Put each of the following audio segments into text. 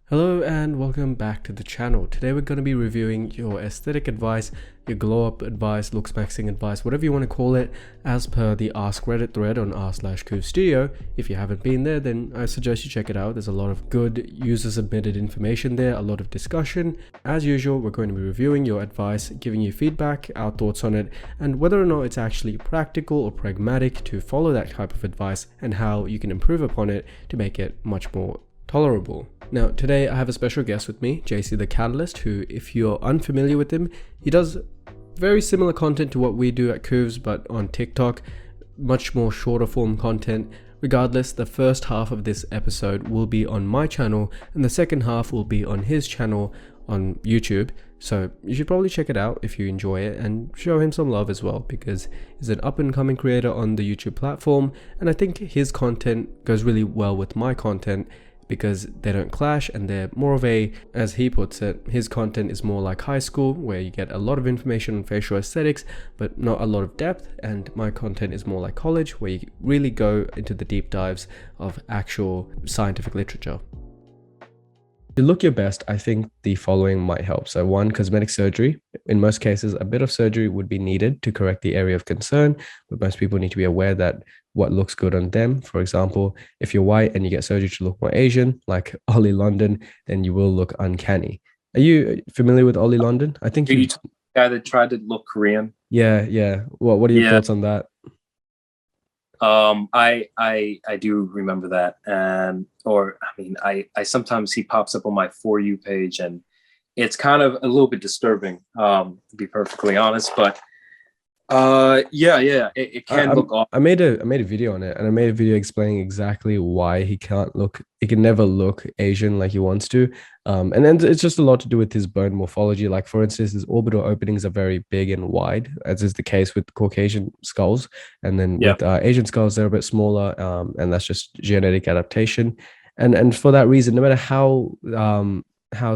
Hello and welcome back to the channel. Today we're going to be reviewing your aesthetic advice, your glow up advice, looks maxing advice, whatever you want to call it, as per the Ask Reddit thread on r/qovesstudio. If you haven't been there, then I suggest you check it out. There's a lot of good user submitted information there, a lot of discussion. As usual, we're going to be reviewing your advice, giving you feedback, our thoughts on it, and whether or not it's actually practical or pragmatic to follow that type of advice and how you can improve upon it to make it much more tolerable. Now, today I have a special guest with me, JC the Catalyst, who, if you're unfamiliar with him, he does very similar content to what we do at Coves, but on TikTok, much more shorter form content. Regardless, the first half of this episode will be on my channel, and the second half will be on his channel on YouTube. So you should probably check it out if you enjoy it and show him some love as well, because he's an up and coming creator on the YouTube platform, and I think his content goes really well with my content, because they don't clash and they're more of a, as he puts it, his content is more like high school where you get a lot of information on facial aesthetics but not a lot of depth, and my content is more like college where you really go into the deep dives of actual scientific literature. To look your best, I think the following might help. So one, cosmetic surgery. In most cases, a bit of surgery would be needed to correct the area of concern, but most people need to be aware that what looks good on them. For example, if you're white and you get surgery to look more Asian, like Ollie London, then you will look uncanny. Are you familiar with Ollie London? I think You guy that tried to look Korean. Yeah. What are your thoughts on that? I do remember that, and I sometimes he pops up on my For You page, and it's kind of a little bit disturbing, to be perfectly honest. But it can look off. I made a video on it, and I made a video explaining exactly why he can never look Asian like he wants to. And then it's just a lot to do with his bone morphology. Like, for instance, his orbital openings are very big and wide, as is the case with Caucasian skulls. And then with Asian skulls, they're a bit smaller, and that's just genetic adaptation. And for that reason, no matter how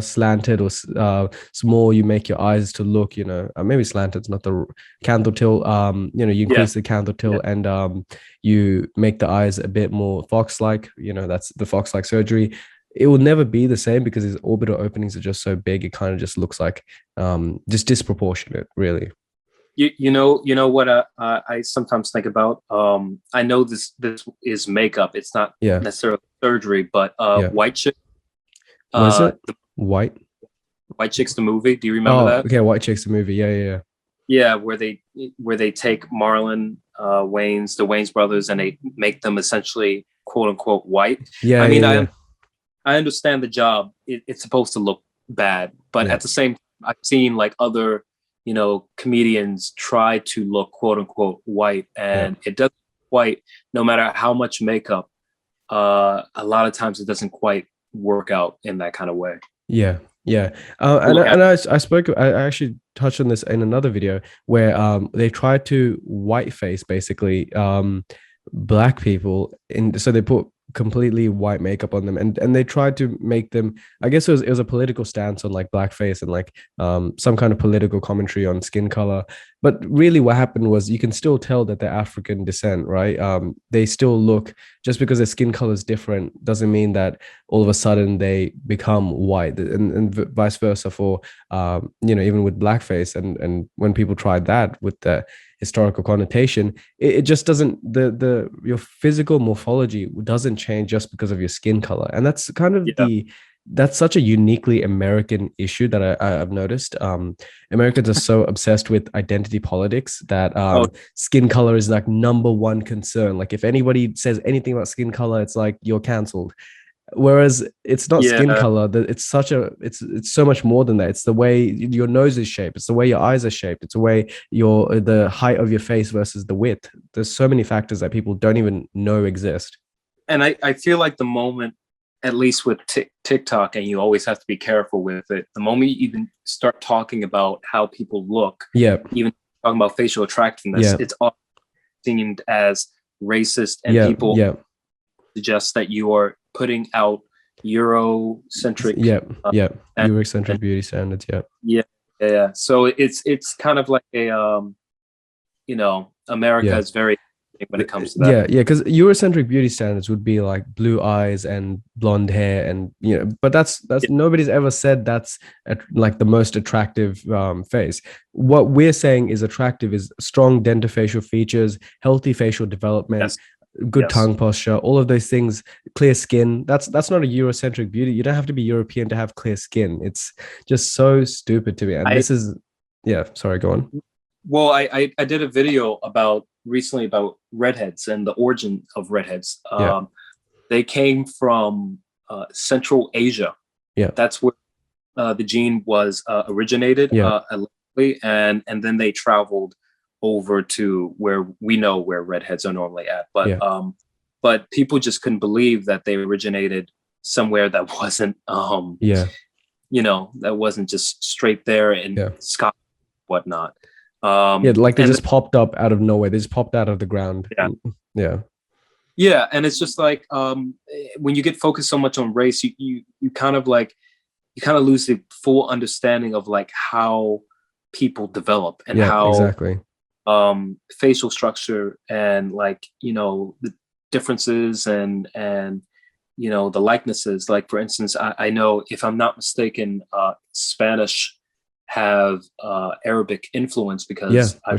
slanted or small you make your eyes to look, maybe slanted is not the canthal tilt, you increase the canthal tilt, and you make the eyes a bit more fox-like, that's the fox-like surgery. It will never be the same because his orbital openings are just so big. It kind of just looks like just disproportionate, really. You know what I sometimes think about. I know this is makeup. It's not necessarily surgery, but White Chick. Was it White Chicks the movie? Do you remember that? Okay, White Chicks the movie. Yeah, where they take Marlon Wayans, the Wayans brothers, and they make them essentially quote unquote white. I understand the job. It's supposed to look bad, but at the same time, I've seen like other comedians try to look quote unquote white, and it doesn't quite, no matter how much makeup, a lot of times it doesn't quite work out in that kind of way. I actually touched on this in another video where they tried to whiteface basically black people, so they put completely white makeup on them, and they tried to make them, I guess it was a political stance on like blackface and like some kind of political commentary on skin color. But really what happened was, you can still tell that they're African descent, right? They still look, just because their skin color is different doesn't mean that all of a sudden they become white, and vice versa for even with blackface. And when people tried that with the historical connotation, it just doesn't, your physical morphology doesn't change just because of your skin color. And that's kind of that's such a uniquely American issue that I've noticed. Americans are so obsessed with identity politics that skin color is like number one concern. Like, if anybody says anything about skin color, it's like you're canceled. Whereas it's not skin color, that it's so much more than that. It's the way your nose is shaped, it's the way your eyes are shaped, it's the way the height of your face versus the width. There's so many factors that people don't even know exist. And I feel like the moment, at least with TikTok, and you always have to be careful with it, the moment you even start talking about how people look, even talking about facial attractiveness, it's all seen as racist, and people suggest that you are putting out Eurocentric Eurocentric beauty standards. So it's kind of like a America is very when it comes to that. Yeah, because Eurocentric beauty standards would be like blue eyes and blonde hair, and but that's nobody's ever said that's like the most attractive face. What we're saying is attractive is strong dentofacial features, healthy facial development, good tongue posture, all of those things, clear skin. That's not a Eurocentric beauty. You don't have to be European to have clear skin. It's just so stupid to me. And this is, sorry, go on. Well, I did a video recently about redheads and the origin of redheads. They came from Central Asia. Yeah, that's where the gene was originated. And then they traveled over to where we know where redheads are normally at. But people just couldn't believe that they originated somewhere that wasn't that wasn't just straight there in Scotland, whatnot. Like they just popped up out of nowhere. They just popped out of the ground. Yeah, and it's just like when you get focused so much on race, you kind of lose the full understanding of like how people develop and how exactly facial structure and like the differences and the likenesses. Like for instance, I know, if I'm not mistaken, Spanish have Arabic influence because I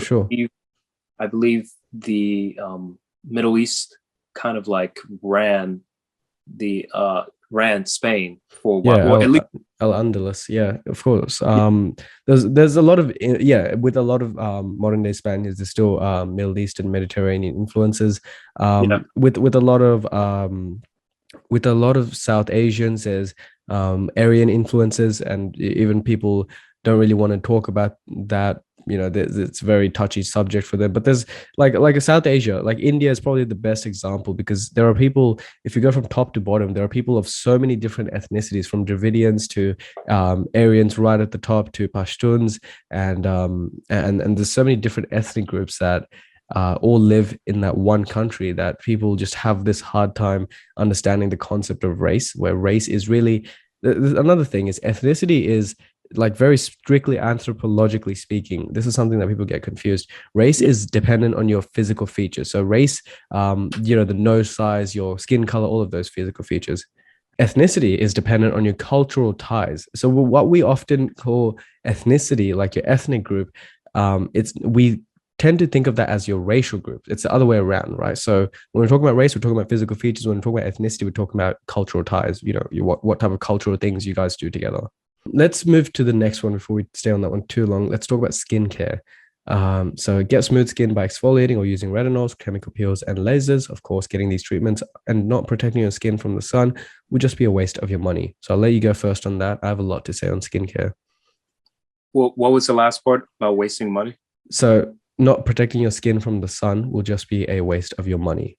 believe the Middle East kind of like ran Spain for a while. Or at least Al-Andalus, of course. There's a lot of with a lot of modern day Spaniards, there's still Middle Eastern Mediterranean influences. With a lot of South Asians, there's Aryan influences, and even people don't really want to talk about that. It's a very touchy subject for them. But there's like a South Asia, like India is probably the best example, because there are people, if you go from top to bottom, there are people of so many different ethnicities, from Dravidians to Aryans right at the top to Pashtuns, and there's so many different ethnic groups that all live in that one country, that people just have this hard time understanding the concept of race, where race is really another thing is ethnicity is like very strictly anthropologically speaking. This is something that people get confused. Race is dependent on your physical features. So race, the nose size, your skin color, all of those physical features. Ethnicity is dependent on your cultural ties. So what we often call ethnicity, like your ethnic group, we tend to think of that as your racial group. It's the other way around, right? So when we're talking about race, we're talking about physical features. When we're talking about ethnicity, we're talking about cultural ties. What type of cultural things you guys do together. Let's move to the next one before we stay on that one too long. Let's talk about skincare. So get smooth skin by exfoliating or using retinols, chemical peels, and lasers. Of course, getting these treatments and not protecting your skin from the sun would just be a waste of your money. So I'll let you go first on that. I have a lot to say on skincare. Well, what was the last part about wasting money? So not protecting your skin from the sun will just be a waste of your money.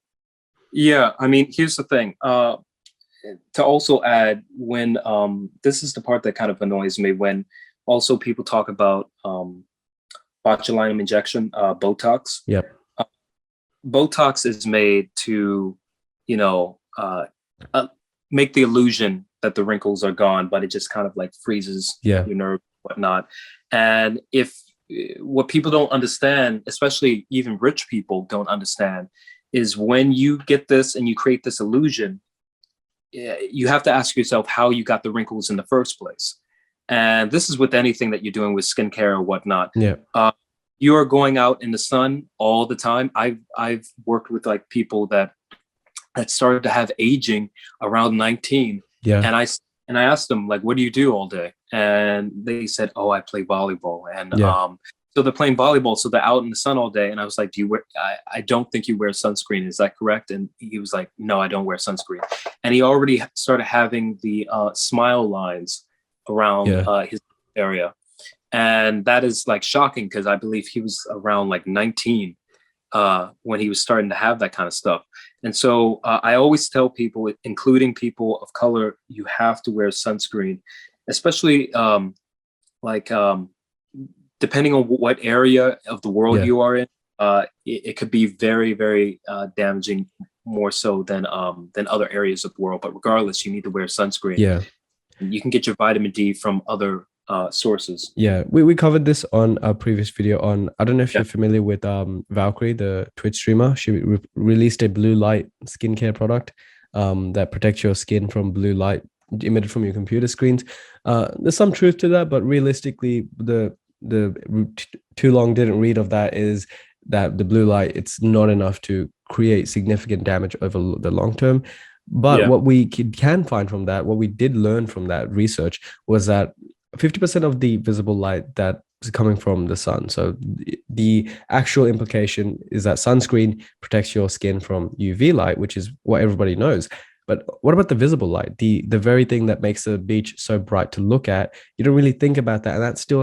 Yeah, I mean, here's the thing. To also add, when this is the part that kind of annoys me, when also people talk about botulinum injection, Botox. Yep. Botox is made to, make the illusion that the wrinkles are gone, but it just kind of like freezes your nerve, whatnot. And what people don't understand, especially even rich people don't understand, is when you get this and you create this illusion, you have to ask yourself how you got the wrinkles in the first place. And this is with anything that you're doing with skincare or whatnot. You are going out in the sun all the time. I've worked with like people that started to have aging around 19. And I asked them, like, what do you do all day? And they said, oh, I play volleyball. And so they're playing volleyball, so they're out in the sun all day. And I was like, do you wear, I don't think you wear sunscreen. Is that correct? And he was like, no, I don't wear sunscreen. And he already started having the smile lines around his area. And that is like shocking, because I believe he was around like 19 when he was starting to have that kind of stuff. And so I always tell people, including people of color, you have to wear sunscreen, especially depending on what area of the world you are in. It could be very, very damaging, more so than other areas of the world. But regardless, you need to wear sunscreen. You can get your vitamin D from other sources. Yeah, we covered this on a previous video on, I don't know if Yeah. you're familiar with Valkyrie, the Twitch streamer. She released a blue light skincare product that protects your skin from blue light emitted from your computer screens. There's some truth to that, but realistically, the too long didn't read of that is that the blue light, it's not enough to create significant damage over the long term. But Yeah. what we can find from that, what we did learn from that research was that 50% of the visible light that is coming from the sun. So the actual implication is that sunscreen protects your skin from UV light, which is what everybody knows. But what about the visible light? The very thing that makes the beach so bright to look at, you don't really think about that. And that's still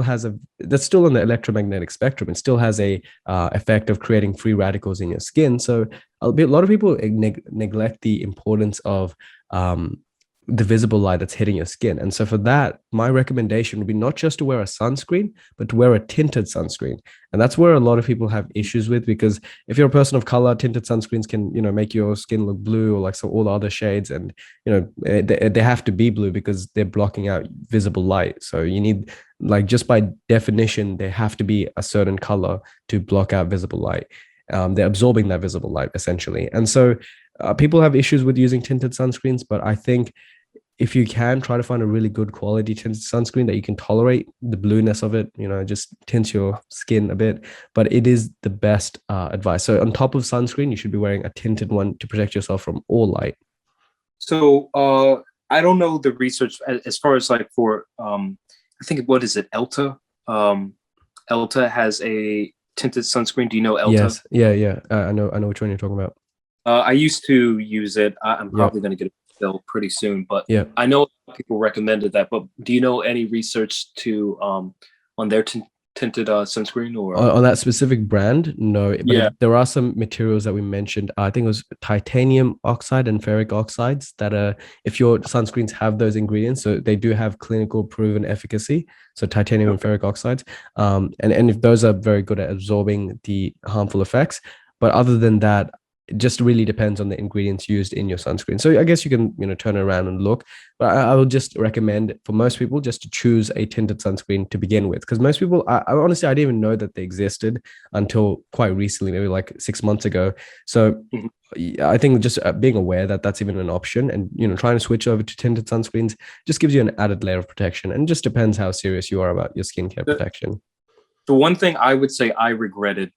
on the electromagnetic spectrum. It still has a effect of creating free radicals in your skin. So a lot of people neglect the importance of the visible light that's hitting your skin. And so for that, my recommendation would be not just to wear a sunscreen, but to wear a tinted sunscreen. And that's where a lot of people have issues with, because if you're a person of color, tinted sunscreens can, make your skin look blue, or like so all the other shades. And, they have to be blue because they're blocking out visible light. So you need, like, just by definition, they have to be a certain color to block out visible light. They're absorbing that visible light essentially. And so people have issues with using tinted sunscreens, but I think if you can, try to find a really good quality tinted sunscreen that you can tolerate the blueness of it, just tints your skin a bit, but it is the best advice. So on top of sunscreen, you should be wearing a tinted one to protect yourself from all light. So I don't know the research as far as like for I think, what is it, Elta? Elta has a tinted sunscreen. Do you know Elta? Yes. Yeah. I know which one you're talking about. I used to use it. I'm probably going to get it bill pretty soon, but yeah, I know people recommended that. But do you know any research to on their tinted sunscreen or on that specific brand? No, but yeah, there are some materials that we mentioned. I think it was titanium oxide and ferric oxides that are, if your sunscreens have those ingredients, so they do have clinical proven efficacy. So titanium and ferric oxides, and if those are very good at absorbing the harmful effects. But other than that, it just really depends on the ingredients used in your sunscreen. So I guess you can, turn around and look, but I will just recommend for most people just to choose a tinted sunscreen to begin with. Because most people, I honestly, I didn't even know that they existed until quite recently, maybe like 6 months ago. So I think just being aware that that's even an option, and, trying to switch over to tinted sunscreens just gives you an added layer of protection, and just depends how serious you are about your skincare protection. The one thing I would say I regretted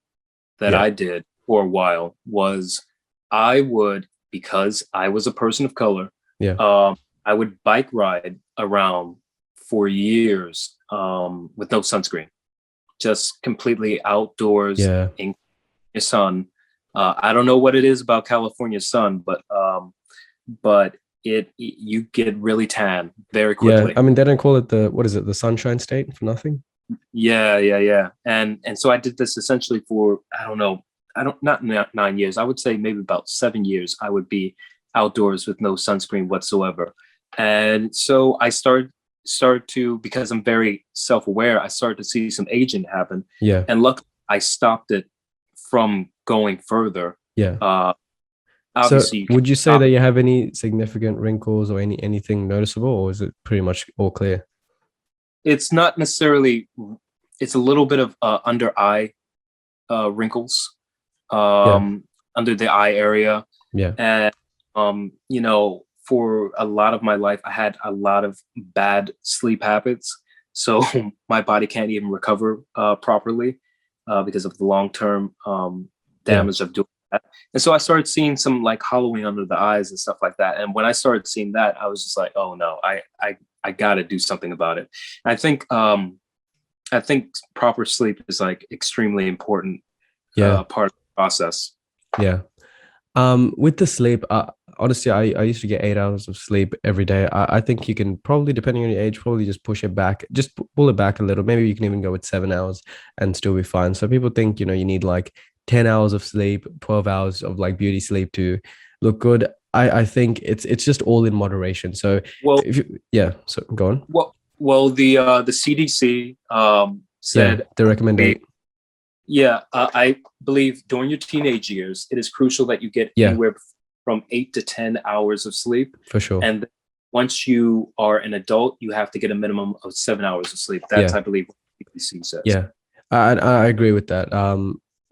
that I did for a while was I would, because I was a person of color, I would bike ride around for years with no sunscreen, just completely outdoors in the sun. I don't know what it is about California sun, but you get really tan very quickly. Yeah, I mean, they don't call it the Sunshine State for nothing. Yeah. And so I did this essentially for, not 9 years. I would say maybe about 7 years. I would be outdoors with no sunscreen whatsoever. And so I started to, because I'm very self-aware, I started to see some aging happen. Yeah. And luckily I stopped it from going further. Yeah. Obviously, so would you say that you have any significant wrinkles or anything noticeable, or is it pretty much all clear? It's not necessarily, it's a little bit of under eye wrinkles, under the eye area. Yeah. And, for a lot of my life, I had a lot of bad sleep habits. So my body can't even recover properly because of the long-term damage of doing that. And so I started seeing some like hollowing under the eyes and stuff like that. And when I started seeing that, I was just like, oh no, I got to do something about it. I think proper sleep is like extremely important part of the process. Yeah. With the sleep, honestly, I used to get 8 hours of sleep every day. I think you can probably, depending on your age, probably just push it back, just pull it back a little. Maybe you can even go with 7 hours and still be fine. So people think, you need like 10 hours of sleep, 12 hours of like beauty sleep to look good. I think it's just all in moderation. So so go on. Well, the CDC said they recommend I believe during your teenage years, it is crucial that you get anywhere from 8 to 10 hours of sleep. For sure. And once you are an adult, you have to get a minimum of 7 hours of sleep. That's, Yeah. I believe, what BBC says. Yeah, I agree with that.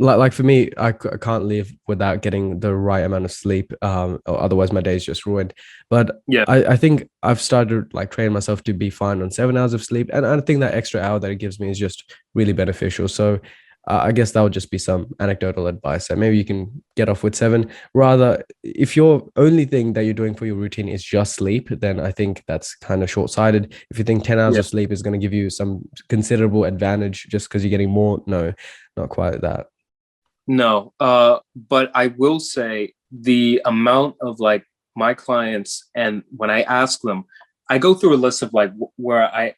Like for me, I can't live without getting the right amount of sleep. Or otherwise my day is just ruined. But Yeah. I think I've started like training myself to be fine on 7 hours of sleep, and I think that extra hour that it gives me is just really beneficial. So I guess that would just be some anecdotal advice. So maybe you can get off with seven. Rather, if your only thing that you're doing for your routine is just sleep, then I think that's kind of short-sighted. If you think 10 hours Yeah. of sleep is going to give you some considerable advantage just because you're getting more, no, not quite that. No. But I will say the amount of like my clients, and when I ask them, I go through a list of like where I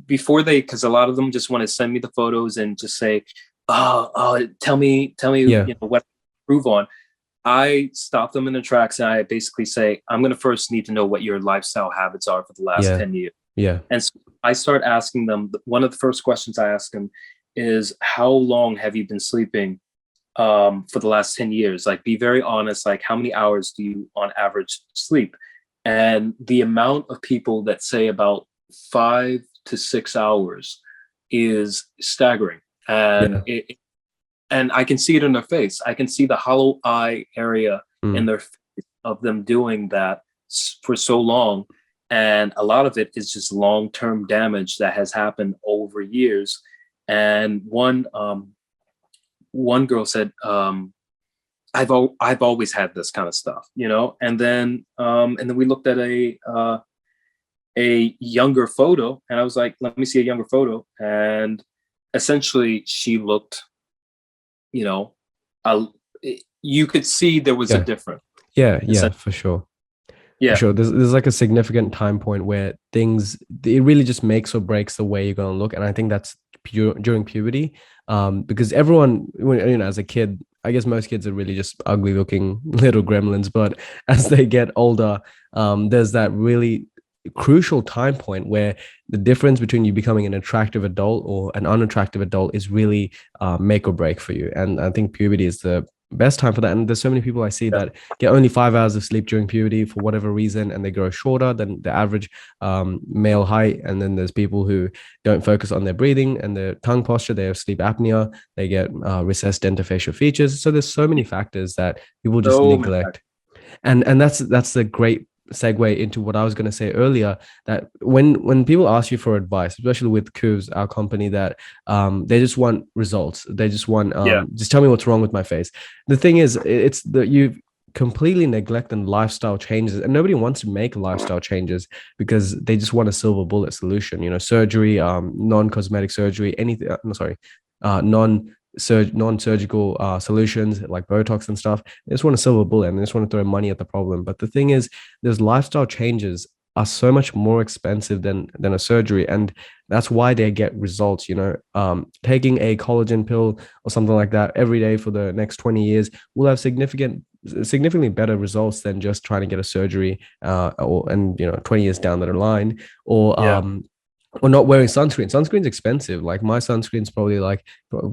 before they, because a lot of them just want to send me the photos and just say, oh, tell me, Yeah, what to improve on. I stop them in their tracks and I basically say, I'm going to first need to know what your lifestyle habits are for the last yeah, 10 years. yeah, And so I start asking them, one of the first questions I ask them is, how long have you been sleeping for the last 10 years? Like, be very honest, like, how many hours do you on average sleep? And the amount of people that say about 5 to 6 hours is staggering. And yeah. and I can see it in their face. I can see the hollow eye area in Mm, their face of them doing that for so long. And a lot of it is just long-term damage that has happened over years. And one girl said, I've always had this kind of stuff, and then we looked at a younger photo, and I was like, let me see a younger photo. And essentially she looked, you know, uh, you could see there was a yeah, difference. yeah, for sure. For Yeah. sure. There's like a significant time point where things it really just makes or breaks the way you're gonna look. And I think that's during puberty. Because everyone as a kid, I guess most kids are really just ugly looking little gremlins, but as they get older, there's that really crucial time point where the difference between you becoming an attractive adult or an unattractive adult is really make or break for you. And I think puberty is the best time for that. And there's so many people I see Yeah. that get only 5 hours of sleep during puberty for whatever reason, and they grow shorter than the average male height. And then there's people who don't focus on their breathing and their tongue posture. They have sleep apnea. They get recessed dentofacial features. So there's so many factors that people just So many neglect. And that's the great segue into what I was going to say earlier, that when people ask you for advice, especially with Qovs, our company, that they just want results. They just want yeah. just tell me what's wrong with my face. The thing is, it's that you completely neglecting lifestyle changes, and nobody wants to make lifestyle changes because they just want a silver bullet solution. Surgery, non-cosmetic surgery, anything. No, sorry, non-surgical solutions like Botox and stuff. They just want a silver bullet and they just want to throw money at the problem. But the thing is, those lifestyle changes are so much more expensive than a surgery, and that's why they get results. Taking a collagen pill or something like that every day for the next 20 years will have significantly better results than just trying to get a surgery and 20 years down the line, or Yeah. not wearing sunscreen. Sunscreen's expensive. Like my sunscreen's probably like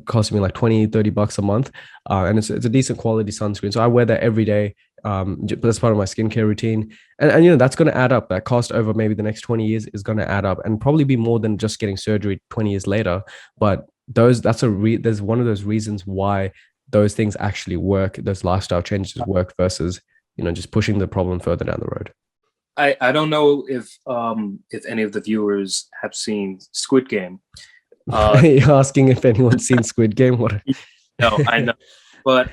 costing me like 20-30 bucks a month. And it's a decent quality sunscreen. So I wear that every day. That's part of my skincare routine. And that's going to add up. That cost over maybe the next 20 years is going to add up and probably be more than just getting surgery 20 years later. But there's one of those reasons why those things actually work. Those lifestyle changes work versus, just pushing the problem further down the road. I don't know if any of the viewers have seen Squid Game. You're asking if anyone's seen Squid Game? What? No, I know, but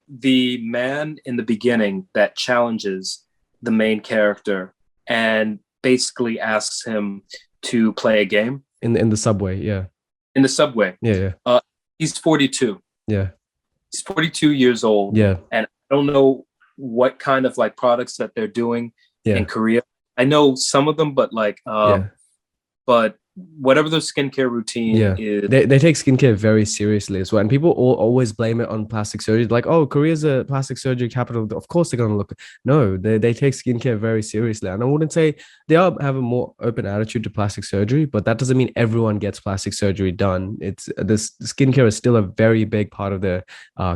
the man in the beginning that challenges the main character and basically asks him to play a game In the subway, yeah, in the subway. yeah, He's 42. yeah, He's 42 years old, yeah, and I don't know what kind of like products that they're doing yeah, in Korea. I know some of them, but yeah, but whatever their skincare routine yeah. is, They take skincare very seriously as well, and people always blame it on plastic surgery. Like, oh, Korea's a plastic surgery capital. Of course, they're gonna look. No, they take skincare very seriously, and I wouldn't say they have a more open attitude to plastic surgery, but that doesn't mean everyone gets plastic surgery done. It's this skincare is still a very big part of their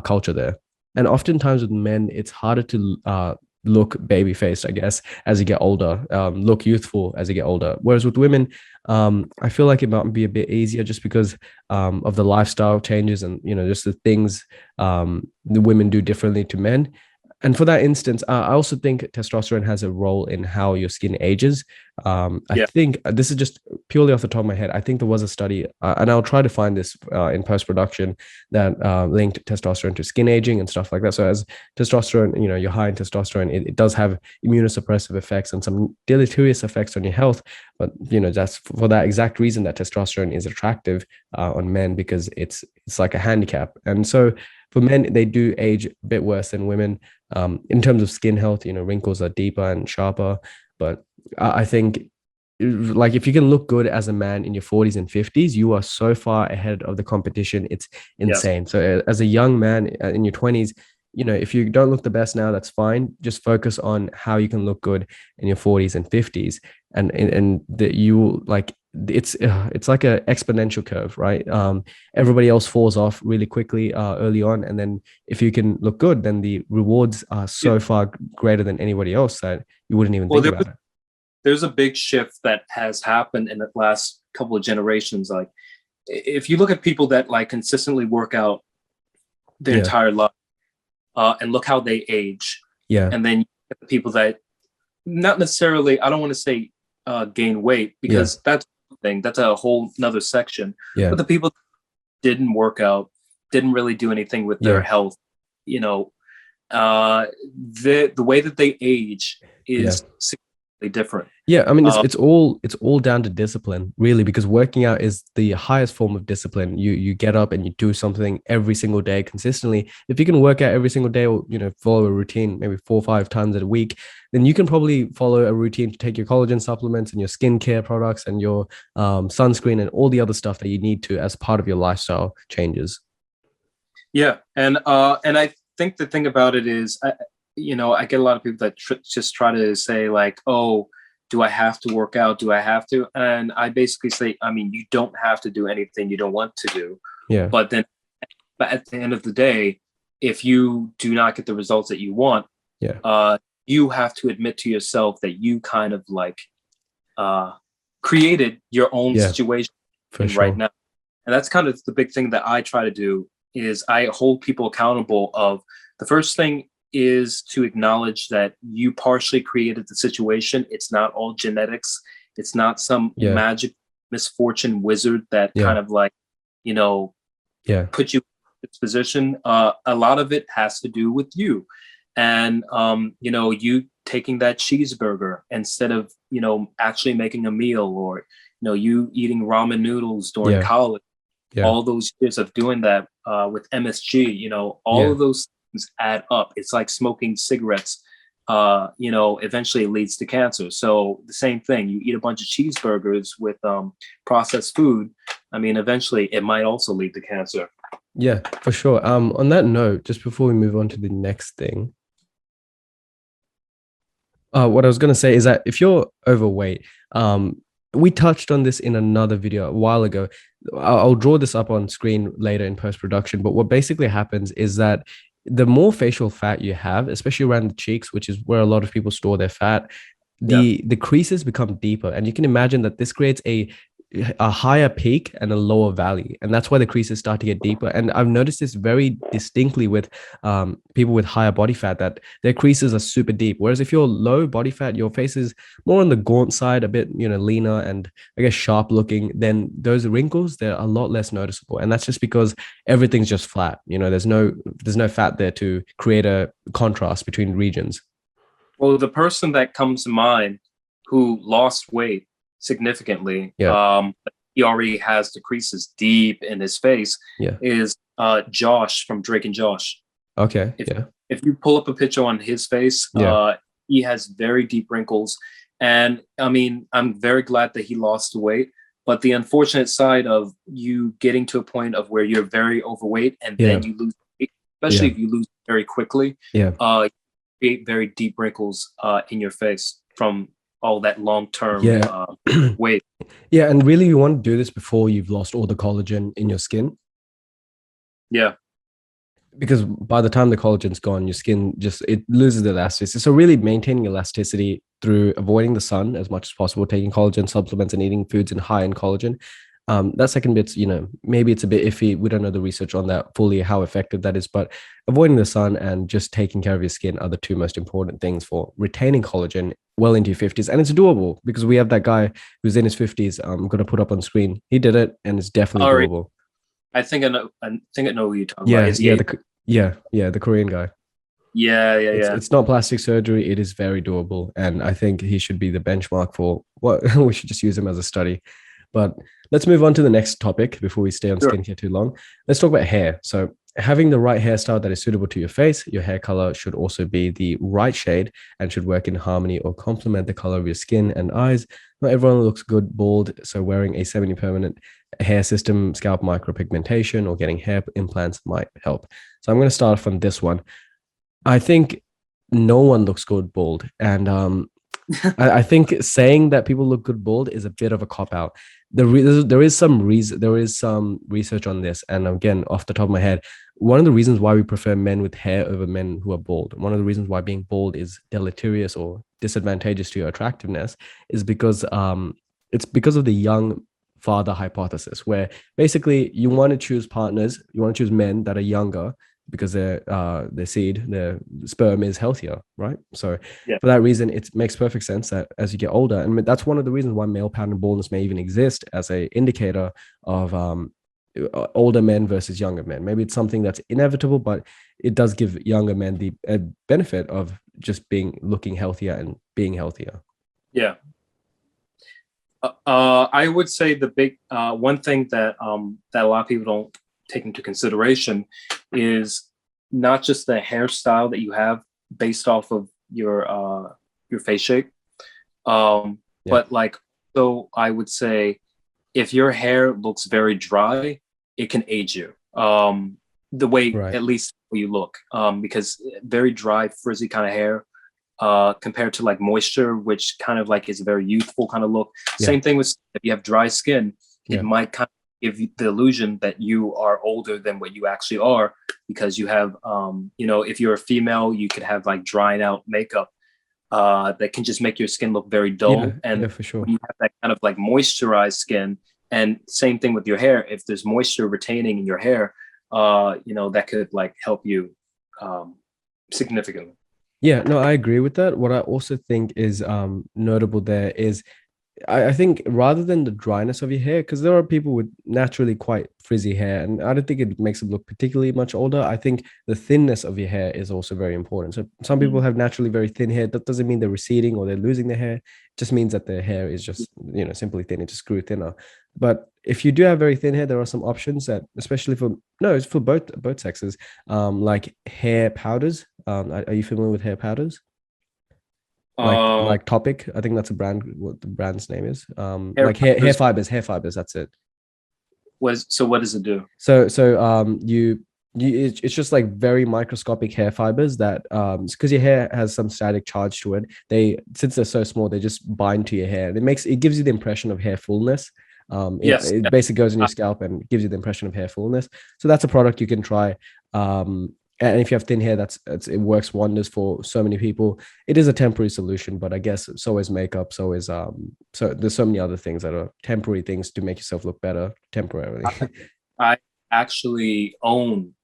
culture there, and oftentimes with men, it's harder to look baby faced, I guess, as you get older, look youthful as you get older. Whereas with women, I feel like it might be a bit easier just because of the lifestyle changes and just the things the women do differently to men. And for that instance, I also think testosterone has a role in how your skin ages. I Yeah. think this is just purely off the top of my head. I think there was a study, and I'll try to find this in post production, that linked testosterone to skin aging and stuff like that. So as testosterone, you're high in testosterone, it does have immunosuppressive effects and some deleterious effects on your health. But that's for that exact reason that testosterone is attractive on men, because it's like a handicap. And so for men, they do age a bit worse than women. In terms of skin health, wrinkles are deeper and sharper. But I think, like, if you can look good as a man in your 40s and 50s, you are so far ahead of the competition. It's Yes. insane. So as a young man in your 20s, if you don't look the best now, that's fine. Just focus on how you can look good in your 40s and 50s, and that you like it's like a exponential curve, right? Everybody else falls off really quickly early on, and then if you can look good, then the rewards are so far greater than anybody else that you wouldn't even think about it. There's a big shift that has happened in the last couple of generations. Like, if you look at people that like consistently work out their entire life, and look how they age, and then you get the people that not necessarily, I don't want to say gain weight, because that's thing, that's a whole nother section. But the people that didn't work out, didn't really do anything with their health, the way that they age is significantly different. I mean, it's all down to discipline, really, because working out is the highest form of discipline. You get up and you do something every single day consistently. If you can work out every single day, or follow a routine maybe 4 or 5 times a week, then you can probably follow a routine to take your collagen supplements and your skincare products and your sunscreen and all the other stuff that you need to as part of your lifestyle changes. And I think the thing about it is, I get a lot of people that just try to say like, oh, do I have to work out? Do I have to? And I basically say, I mean, you don't have to do anything you don't want to do. But at the end of the day, if you do not get the results that you want, you have to admit to yourself that you kind of like created your own situation right now. And that's kind of the big thing that I try to do, is I hold people accountable of the first thing is to acknowledge that you partially created the situation. It's not all genetics. It's not some magic misfortune wizard that kind of like, put you in this position. A lot of it has to do with you. And, you taking that cheeseburger instead of, actually making a meal, or, you eating ramen noodles during college, all those years of doing that with MSG, all of those add up. It's like smoking cigarettes, eventually it leads to cancer. So the same thing, you eat a bunch of cheeseburgers with processed food, I mean, eventually it might also lead to cancer. Yeah, for sure. On that note, just before we move on to the next thing, what I was going to say is that if you're overweight, we touched on this in another video a while ago. I'll draw this up on screen later in post-production, but what basically happens is that the more facial fat you have, especially around the cheeks, which is where a lot of people store their fat, the creases become deeper. And you can imagine that this creates a higher peak and a lower valley, and that's why the creases start to get deeper. And I've noticed this very distinctly with people with higher body fat, that their creases are super deep, whereas if you're low body fat, your face is more on the gaunt side, a bit leaner and I guess sharp looking, then those wrinkles, they're a lot less noticeable. And that's just because everything's just flat. There's no fat there to create a contrast between regions. Well, the person that comes to mind who lost weight significantly, he already has the creases deep in his face, is Josh from Drake and Josh. Okay. If you pull up a picture on his face, he has very deep wrinkles. And I mean, I'm very glad that he lost the weight, but the unfortunate side of you getting to a point of where you're very overweight and then you lose weight, especially if you lose very quickly, you create very deep wrinkles in your face from all that long-term weight. And really, you want to do this before you've lost all the collagen in your skin. because by the time the collagen's gone, your skin just it loses the elasticity. So really maintaining elasticity through avoiding the sun as much as possible, taking collagen supplements and eating foods in high in collagen. That second bit's, maybe it's a bit iffy. We don't know the research on that fully, how effective that is, but avoiding the sun and just taking care of your skin are the two most important things for retaining collagen well into your 50s. And it's doable because we have that guy who's in his 50s. I'm going to put up on screen. He did it and it's definitely All right. doable. I think I know who you're talking Yeah, about. Is yeah, the Korean guy. Yeah. It's not plastic surgery. It is very doable, and I think he should be the benchmark for what we should just use him as a study. But let's move on to the next topic before we stay on Sure. skincare too long. Let's talk about hair. So having the right hairstyle that is suitable to your face, your hair color should also be the right shade and should work in harmony or complement the color of your skin and eyes. Not everyone looks good bald, so wearing a semi-permanent hair system, scalp micropigmentation, or getting hair implants might help. So I'm going to start off on this one. I think no one looks good bald. And I think saying that people look good bald is a bit of a cop out. There is some research on this. And again, off the top of my head, one of the reasons why we prefer men with hair over men who are bald, one of the reasons why being bald is deleterious or disadvantageous to your attractiveness is because it's because of the young father hypothesis, where basically you want to choose partners, you want to choose men that are younger because their seed, their sperm is healthier, right? So Yeah. for that reason, it makes perfect sense that as you get older, and that's one of the reasons why male pattern baldness may even exist as a indicator of older men versus younger men. Maybe it's something that's inevitable, but it does give younger men the benefit of just looking healthier and being healthier. Yeah. I would say the big one thing that that a lot of people don't take into consideration is not just the hairstyle that you have based off of your face shape, but like, so I would say if your hair looks very dry, it can age you the way at least you look, because very dry frizzy kind of hair compared to like moisture, which kind of like is a very youthful kind of look. Same thing with if you have dry skin, it might kind of give you the illusion that you are older than what you actually are, because you have if you're a female, you could have like drying out makeup that can just make your skin look very dull. For sure. When you have that kind of like moisturized skin, and same thing with your hair, if there's moisture retaining in your hair, that could like help you significantly. Yeah, no, I agree with that. What I also think is notable there is I think rather than the dryness of your hair, because there are people with naturally quite frizzy hair, and I don't think it makes them look particularly much older. I think the thinness of your hair is also very important. So some people have naturally very thin hair. That doesn't mean they're receding or they're losing their hair. It just means that their hair is just, simply thin. It just grew thinner. But if you do have very thin hair, there are some options that, especially it's for both sexes, like hair powders. Are you familiar with hair powders? Like Topic, I think that's a brand. What the brand's name is? Like hair fibers. That's it. What does it do? So it's just like very microscopic hair fibers that because your hair has some static charge to it. Since they're so small, they just bind to your hair. And it gives you the impression of hair fullness. It basically goes in your scalp and gives you the impression of hair fullness. So that's a product you can try. And if you have thin hair, it works wonders for so many people. It is a temporary solution, but I guess so is makeup. So there's so many other things that are temporary things to make yourself look better temporarily. I actually own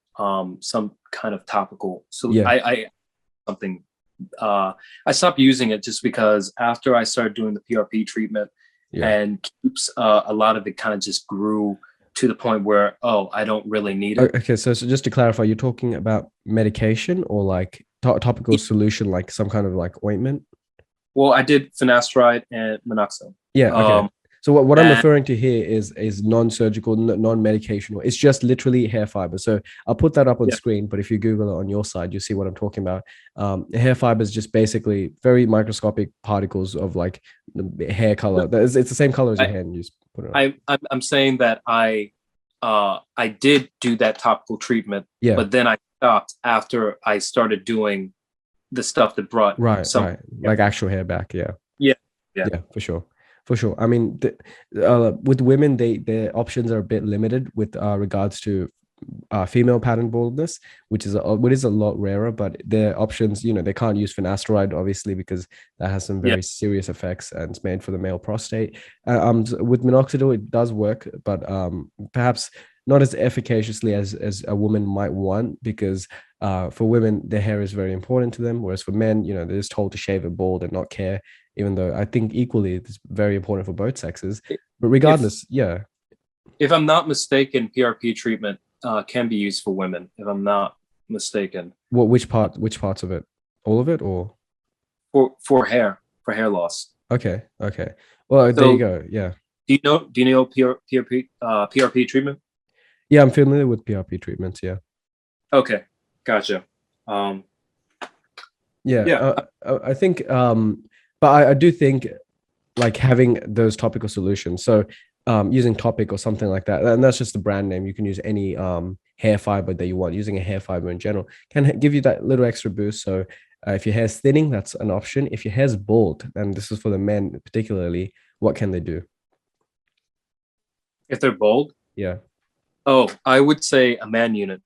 some kind of topical. So I stopped using it just because after I started doing the PRP treatment and keeps, a lot of it kind of just grew to the point where, I don't really need it. Okay, so just to clarify, you're talking about medication or like topical solution, like some kind of like ointment? Well, I did finasteride and minoxidil. Yeah, okay. So what I'm referring to here is non-surgical, non-medicational. It's just literally hair fiber. So I'll put that up on screen, but if you Google it on your side, you'll see what I'm talking about. Hair fiber is just basically very microscopic particles of like the hair color. It's the same color as your hair, and you just put it on. I'm saying that I did do that topical treatment, but then I stopped after I started doing the stuff that brought like actual hair back. Yeah, for sure. I mean, with women, their options are a bit limited with regards to female pattern baldness, which is a lot rarer, but their options, they can't use finasteride, obviously, because that has some Yeah. very serious effects and it's made for the male prostate. With minoxidil, it does work, but perhaps not as efficaciously as a woman might want, because for women, their hair is very important to them, whereas for men, they're just told to shave it bald and not care, even though I think equally it's very important for both sexes. But regardless, if I'm not mistaken, PRP treatment can be used for women, if I'm not mistaken. Which parts of it? All of it, or for hair loss? Okay. Well, there you go. Yeah. Do you know PRP treatment? Yeah, I'm familiar with PRP treatments. Yeah. Okay, gotcha. I think, but I do think like having those topical solutions. So using Topic or something like that, and that's just the brand name. You can use any hair fiber that you want. Using a hair fiber in general can give you that little extra boost. So if your hair's thinning, that's an option. If your hair's bald, and this is for the men particularly, what can they do? If they're bald? Yeah. Oh, I would say a man unit.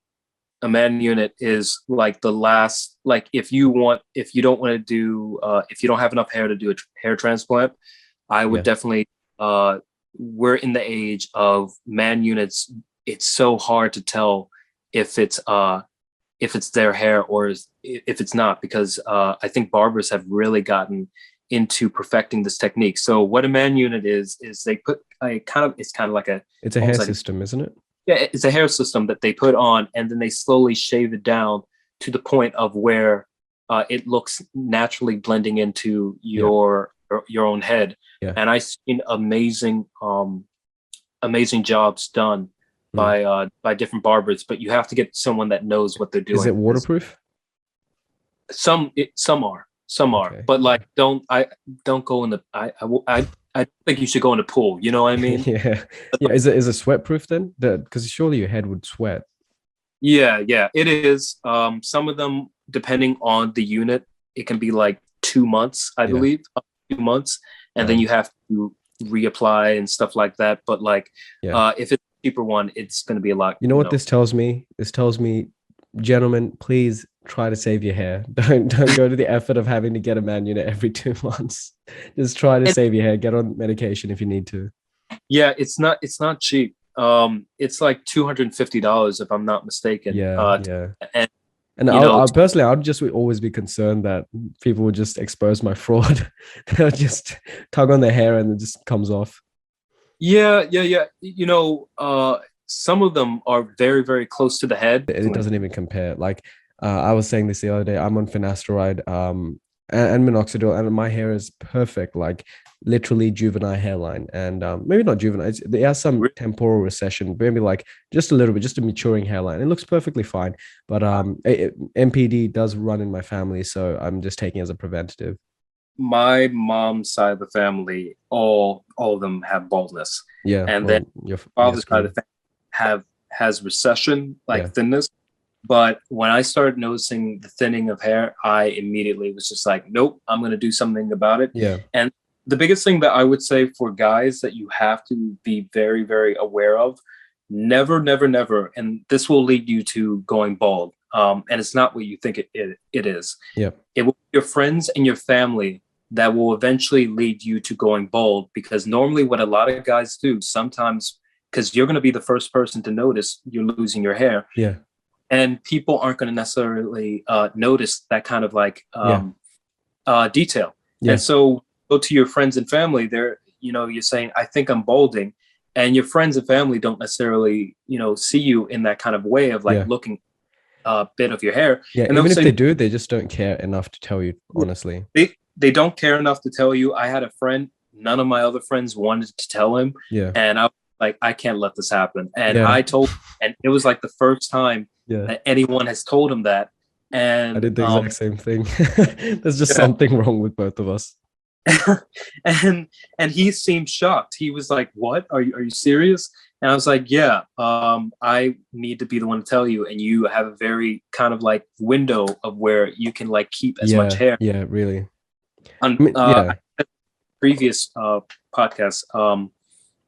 A man unit is like the last, like if you don't want to do, if you don't have enough hair to do a hair transplant, I would definitely, we're in the age of man units. It's so hard to tell if it's their hair or if it's not, because I think barbers have really gotten into perfecting this technique. So what a man unit is they put it's kind of like it's a hair system, isn't it? Yeah, it's a hair system that they put on, and then they slowly shave it down to the point of where it looks naturally blending into your own head. Yeah. And I've seen amazing jobs done by different barbers, but you have to get someone that knows what they're doing. Is it waterproof? Some are, but like don't go in the I think you should go in the pool. You know what I mean? Yeah. Is it sweat proof then? Because surely your head would sweat. Yeah, it is. Some of them, depending on the unit, it can be like 2 months, I believe, 2 months, and then you have to reapply and stuff like that. But like, if it's a cheaper one, it's going to be a lot. You know what this tells me? This tells me, gentlemen, please try to save your hair. Don't go to the effort of having to get a man unit every 2 months. Just try to save your hair. Get on medication if you need to. Yeah, it's not cheap. It's like $250 if I'm not mistaken. And I personally, I'd just always be concerned that people would just expose my fraud. They'll just tug on their hair and it just comes off. Yeah. You know, some of them are very, very close to the head. It doesn't even compare. Like I was saying this the other day, I'm on finasteride and minoxidil, and my hair is perfect, like literally juvenile hairline. And maybe not juvenile, it has some temporal recession, maybe like just a little bit, just a maturing hairline. It looks perfectly fine. But MPD does run in my family, so I'm just taking it as a preventative. My mom's side of the family, all of them have baldness. Yeah. And then your father's side of the family has recession, like thinness. But when I started noticing the thinning of hair, I immediately was just like, nope, I'm going to do something about it. Yeah. And the biggest thing that I would say for guys that you have to be very, very aware of, never, and this will lead you to going bald. And it's not what you think it is. Yeah. It will be your friends and your family that will eventually lead you to going bald, because normally what a lot of guys do sometimes, because you're going to be the first person to notice you're losing your hair. Yeah. And people aren't going to necessarily notice that kind of like detail. Yeah. And so go to your friends and family, you're saying, I think I'm balding. And your friends and family don't necessarily, see you in that kind of way of like looking a bit of your hair. Yeah. And even if they do, they just don't care enough to tell you, honestly. They don't care enough to tell you. I had a friend, none of my other friends wanted to tell him. Yeah. And I was like, I can't let this happen. And I told, and it was like the first time that anyone has told him that. And I did the exact same thing. There's just something wrong with both of us. and he seemed shocked. He was like, what? Are you serious? And I was like, yeah, I need to be the one to tell you. And you have a very kind of like window of where you can like keep as much hair. Yeah, really. Previous podcast,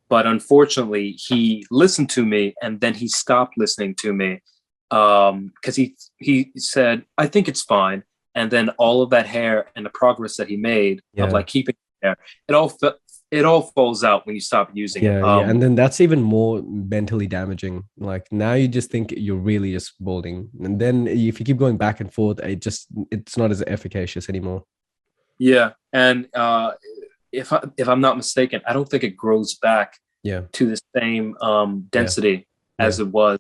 but unfortunately he listened to me and then he stopped listening to me, because he said, I think it's fine. And then all of that hair and the progress that he made of Yeah. like keeping hair, it all falls out when you stop using it. Yeah. And then that's even more mentally damaging. Like now you just think you're really just balding. And then if you keep going back and forth, it's not as efficacious anymore. Yeah. And if I'm not mistaken, I don't think it grows back Yeah. to the same Yeah. density Yeah. as it was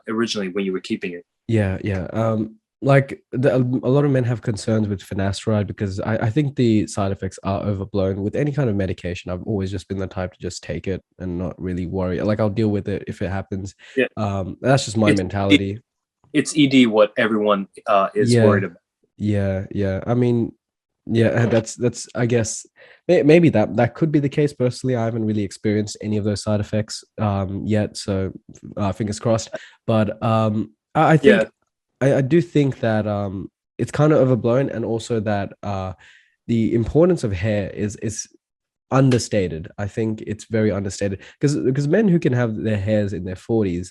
originally when you were keeping it. Yeah, yeah. Like a lot of men have concerns with finasteride because I think the side effects are overblown with any kind of medication. I've always just been the type to just take it and not really worry. Like I'll deal with it if it happens. Yeah. That's just my It's mentality. it's ED what everyone is Yeah, worried about. yeah, yeah. I mean, yeah, that's I guess maybe that could be the case. Personally, I haven't really experienced any of those side effects yet, so fingers crossed. But I think Yeah. I do think that it's kind of overblown, and also that the importance of hair is understated. I think it's very understated because men who can have their hairs in their 40s,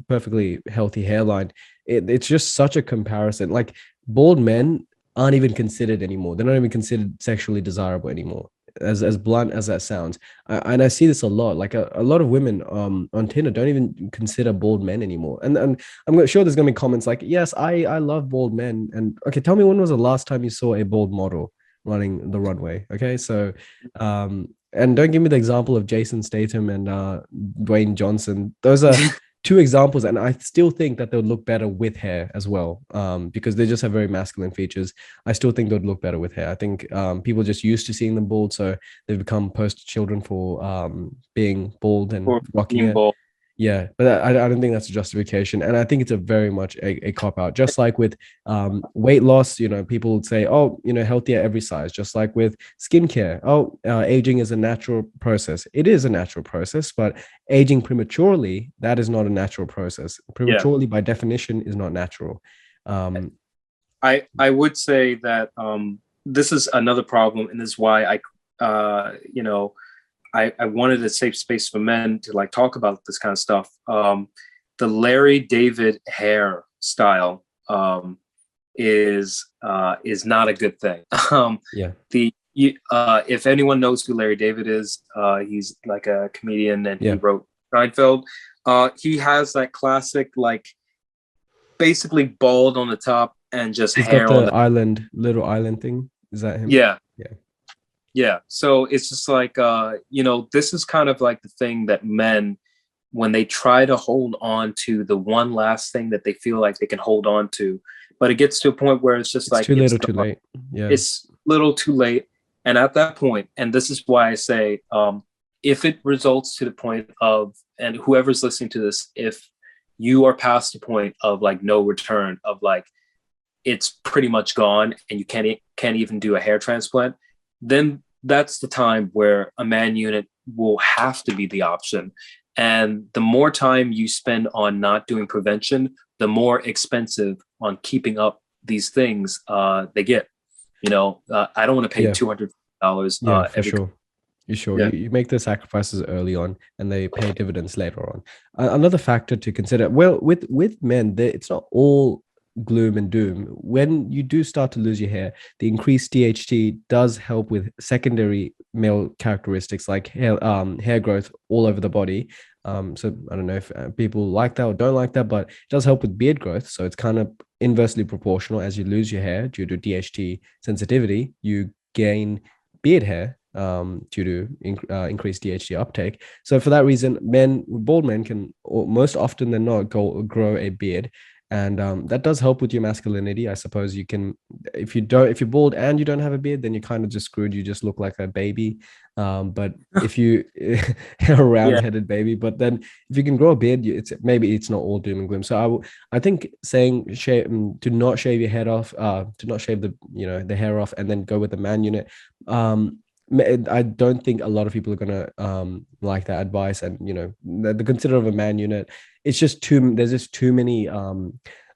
perfectly healthy hairline, it's just such a comparison. Like bald men aren't even considered anymore. They're not even considered sexually desirable anymore. As blunt as that sounds, and I see this a lot. Like a lot of women on Tinder don't even consider bald men anymore. And I'm sure there's gonna be comments like, "Yes, I love bald men." And okay, tell me when was the last time you saw a bald model running the runway? Okay, so and don't give me the example of Jason Statham and Dwayne Johnson. Those are two examples, and I still think that they would look better with hair as well, because they just have very masculine features. I still think they would look better with hair. I think people are just used to seeing them bald, so they've become poster children for being bald and For rocking being it. bald. Yeah, but I don't think that's a justification, and I think it's a very much a cop out. Just like with weight loss, people would say, "Oh, healthier every size." Just like with skincare, oh, aging is a natural process. It is a natural process, but aging prematurely, that is not a natural process. Yeah. Prematurely, by definition, is not natural. Um, I would say that this is another problem, and this is why I wanted a safe space for men to like talk about this kind of stuff. The Larry David hair style is not a good thing. yeah, If anyone knows who Larry David is, he's like a comedian and he yeah. wrote Seinfeld. He has that classic like basically bald on the top and just He's got hair on the the. little island thing. Is that him? Yeah. Yeah, Yeah. So it's just like, this is kind of like the thing that men, when they try to hold on to the one last thing that they feel like they can hold on to, but it gets to a point where it's just it's like, too little, too late. Yeah, it's little too late. And at that point, and this is why I say, if it results to the point of, and whoever's listening to this, if you are past the point of like no return, of like it's pretty much gone and you can't even do a hair transplant, then that's the time where a man unit will have to be the option. And the more time you spend on not doing prevention, the more expensive on keeping up these things they get. I don't want to pay yeah. $200 Yeah, for every. sure. You sure Yeah. you make the sacrifices early on and they pay dividends later on. Another factor to consider, well, with men, it's not all gloom and doom. When you do start to lose your hair, the increased DHT does help with secondary male characteristics like hair growth all over the body. So I don't know if people like that or don't like that, but it does help with beard growth. So it's kind of inversely proportional. As you lose your hair due to DHT sensitivity, you gain beard hair due to increased DHT uptake. So for that reason, bald men can most often than not grow a beard, and that does help with your masculinity. I suppose you can, if you're bald and you don't have a beard, then you're kind of just screwed. You just look like a baby. But if you a Yeah. round-headed baby, but then if you can grow a beard, it's not all doom and gloom. So I think saying to not shave your head off, to not shave the hair off, and then go with the man unit. I don't think a lot of people are gonna like that advice, and the consider of a man unit. It's just there's just too many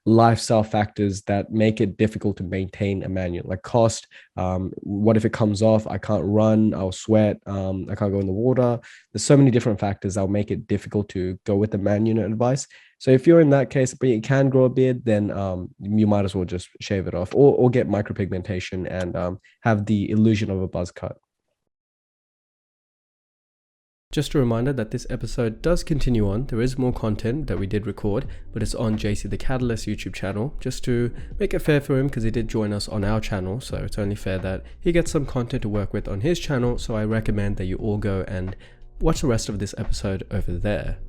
lifestyle factors that make it difficult to maintain a man unit, like cost. What if it comes off? I can't run, I'll sweat, I can't go in the water. There's so many different factors that'll make it difficult to go with the man unit advice. So if you're in that case, but you can grow a beard, then you might as well just shave it off, or get micropigmentation and have the illusion of a buzz cut. Just a reminder that this episode does continue on. There is more content that we did record, but it's on JC the Catalyst YouTube channel, just to make it fair for him, because he did join us on our channel, so it's only fair that he gets some content to work with on his channel. So I recommend that you all go and watch the rest of this episode over there.